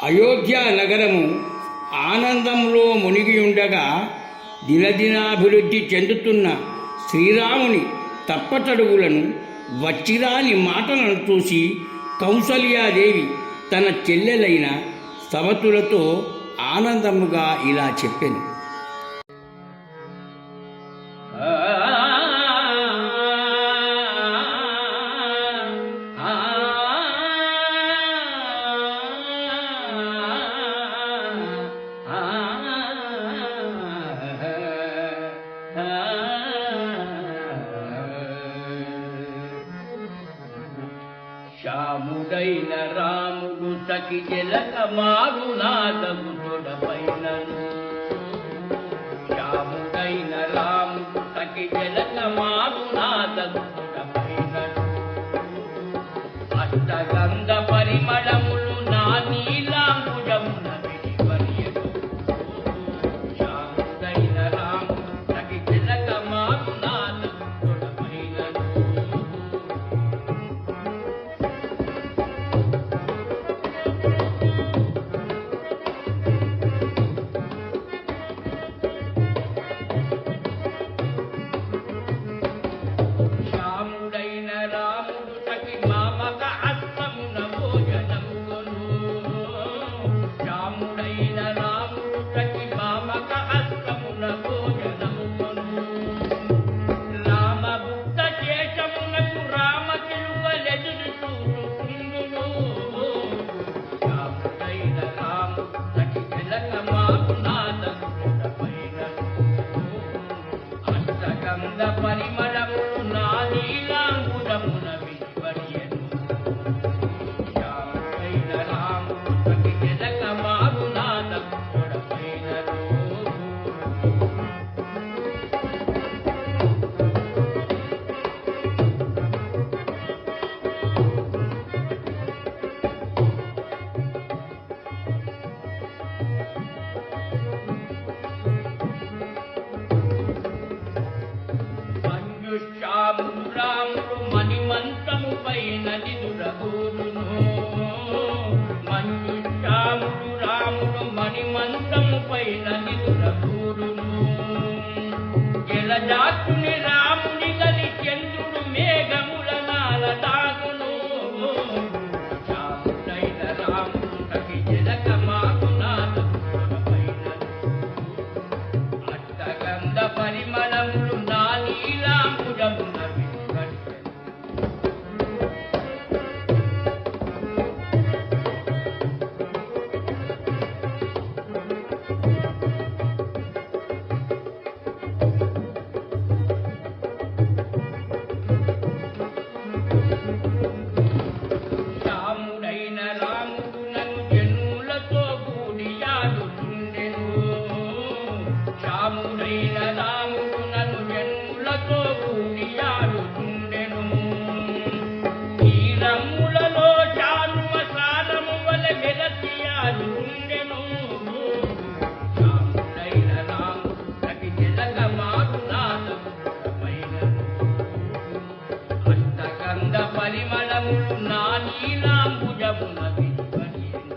అయోధ్య నగరము ఆనందంలో మునిగియుండగా దినదినాభివృద్ధి చెందుతున్న శ్రీరాముని తప్పటడుగులను వచ్చిరాని మాటలను చూసి కౌసల్యాదేవి తన చెల్లెలైన సవతులతో ఆనందముగా ఇలా చెప్పెను. శ్యాముడైన రాముడు సఖి జలక మారునాదము తొడపైనను శ్యాముడైన రాముడు సఖి జలక మారునాదము తొడపైనను అష్టగంధ పరిమళములు నా నీలాంబుజమున విడివరియను శ్యాముడైన రాముడు సఖి జలక మారునాదము తొడపైనను పరిమళము నా నీలాంబుజమున విడివరియను శ్యాముడైన రాముడు సఖి జలక మారునాదము తొడపైనను శ్యాముడు రాముడు మణిమంతము పైన నిదురగూరును మంజు శ్యాముడు రాముడు మణిమంతము పైన నిదురగూరును జలజాతుని రాముని గలి చంద్రుడు మేఘముల నాల దాగును శ్యాముడైన రాముడు సఖి జలక మారునాదము తొడపైనను అష్టగంధ పరిమళములు నా నీలాంబుజమున విడివరియను శ్యాముడైన రాముడు నన్ను జనులతో కూడియాడుతుండెను శ్యాముడైన రాముడు నన్ను జనులతో కూడియాడుతుండెను ఈ రమ్ములలో చాలువ సారము వల వెలసియాడుతుండెను శ్యాముడైన రాముడు సఖి జలక మారునాదము తొడపైనను అష్టగంధ పరిమళములు నా నీలాంబుజమున విడివరియను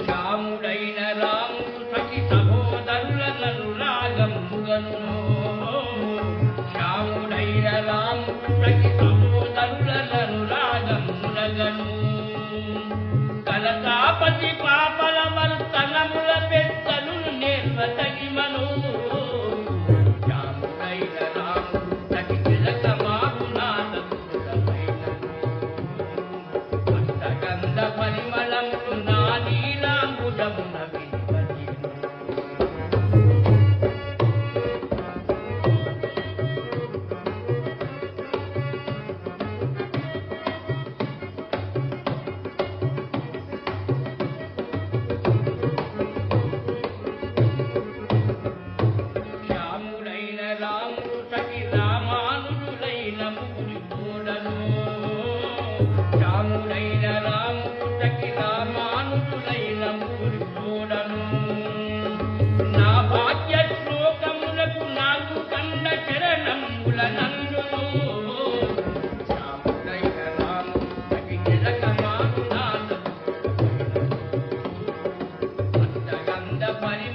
శ్యాముడైన రాముడు సఖి సహోదరులను రాగముగను శ్యాముడైన రాముడు సఖి సహోదరులను రాగమునగను కలతాపతి పాపల మర్తనముల పెద్దలు నేర్పతగిమను శ్యాముడైన రాముడు సఖి జలక మారునాదము తొడపైనను అష్టగంధ పరిమళములు నా నీలాంబుజమున విడివరియను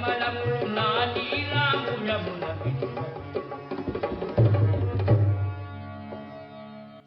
పరిమళములు నా నీలాంబుజమున